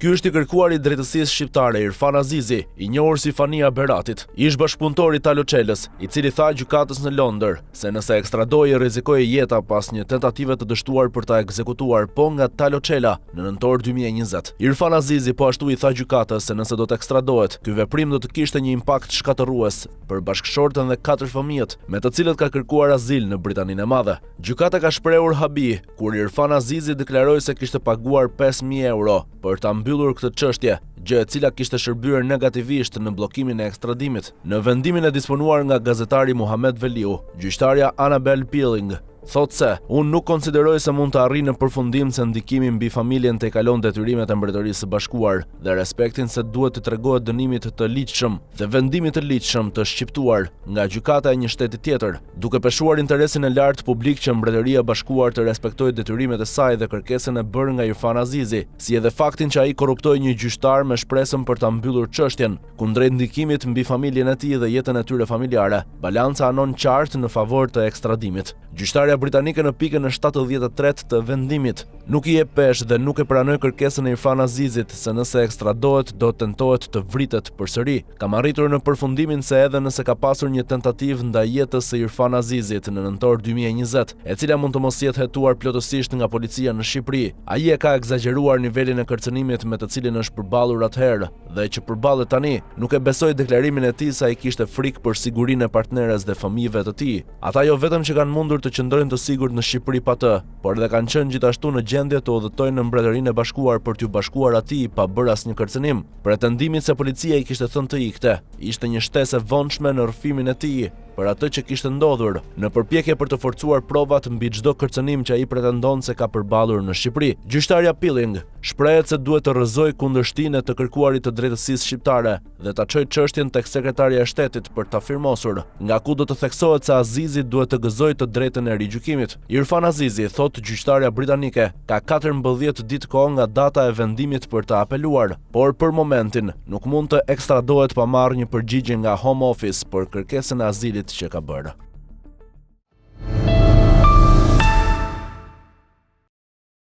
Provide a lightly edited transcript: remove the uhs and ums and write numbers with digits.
Ky është i kërkuari i drejtësisë shqiptare Irfan Azizi, i njohur si Fania Beratit, ish bashkëpunëtor i Talo Çelës, i cili tha gjykatës në Londër se nëse ekstradoi rrezikoi jeta pas një tentative të dështuar për ta ekzekutuar po nga Talo Çela në nëntor 2020. Irfan Azizi po ashtu i tha gjykatës se nëse do të ekstradohet, ky veprim do të kishte një impakt shkatërrues për bashkëshortën dhe 4 fëmijët, me të cilët ka kërkuar azil në Britaninë e Madhe. Gjykata ka shprehur habi kur Irfan Azizi deklaroi se kishte paguar 5.000 euro për ta mbyllur këtë çështje, gjë e cila kishte shërbyer negativisht në bllokimin e ekstradimit. Në vendimin e disponuar nga gazetari Muhamet Veliu, gjyqtarja Annabel Pilling thotë se unë nuk konsideroj se mund të arrijë në përfundim se ndikimi mbi familjen të kalon detyrimet e Mbretërisë së Bashkuar dhe respektin se duhet të tregohet dënimit të ligjshëm dhe vendimit të ligjshëm të shqiptuar nga gjykata e një shteti tjetër, duke peshuar interesin e lartë publik që Mbretëria e Bashkuar të respektojë detyrimet e saj dhe kërkesën e bërë nga Irfan Azizi, si edhe faktin që ai korruptoi një gjyqtar me shpresën për ta mbyllur çështjen, kundrejt ndikimit mbi familjen e tij dhe jetën e tyre familjare. Balanca anon qartë në favor të ekstradimit. Gjyqtarja britanike në pikën e 73 të vendimit nuk i jep peshë dhe nuk e pranoi kërkesën e Irfan Azizit se nëse ekstradohet do tentohet të vritet përsëri. Kam arritur në përfundimin se edhe nëse ka pasur një tentativë ndaj jetës së Irfan Azizit në nëntor 2020, e cila mund të mos jetë hetuar plotësisht nga policia në Shqipëri, ai e ka egzageruar nivelin e kërcënimit me të cilin është përballur atëherë dhe që përballet tani, nuk e besoi deklarimin e tij se ai kishte frikë për sigurinë e partneres dhe fëmijëve të tij. Ata jo vetëm që kanë mundur të qëndrojnë të sigurt në Shqipëri pa të, por edhe kanë qenë gjithashtu në gjendje të udhëtojnë në Mbretërinë e Bashkuar për t'u bashkuar atij pa bërë asnjë kërcënim. Pretendimi se policia i kishte thënë të ikte ishte një shtesë e vonshme në rrëfimin e tij për atë që kishte ndodhur, në përpjekje për të forcuar provat mbi çdo kërcënim që ai pretendon se ka përballur në Shqipëri. Gjyqtarja Pilling shprehet se duhet të rrëzojë kundërshtinë të kërkuarit të drejtësisë shqiptare dhe ta çojë çështjen tek Sekretaria e Shtetit për ta firmosur, nga ku do të theksohet se Azizi duhet të gëzojë të drejtën e rigjykimit. Irfan Azizi, thotë gjyqtarja britanike, ka 14 ditë kohë nga data e vendimit për të apeluar, por për momentin nuk mund të ekstradohet pa marrë një përgjigje nga Home Office për kërkesën e azilit që ka bërë.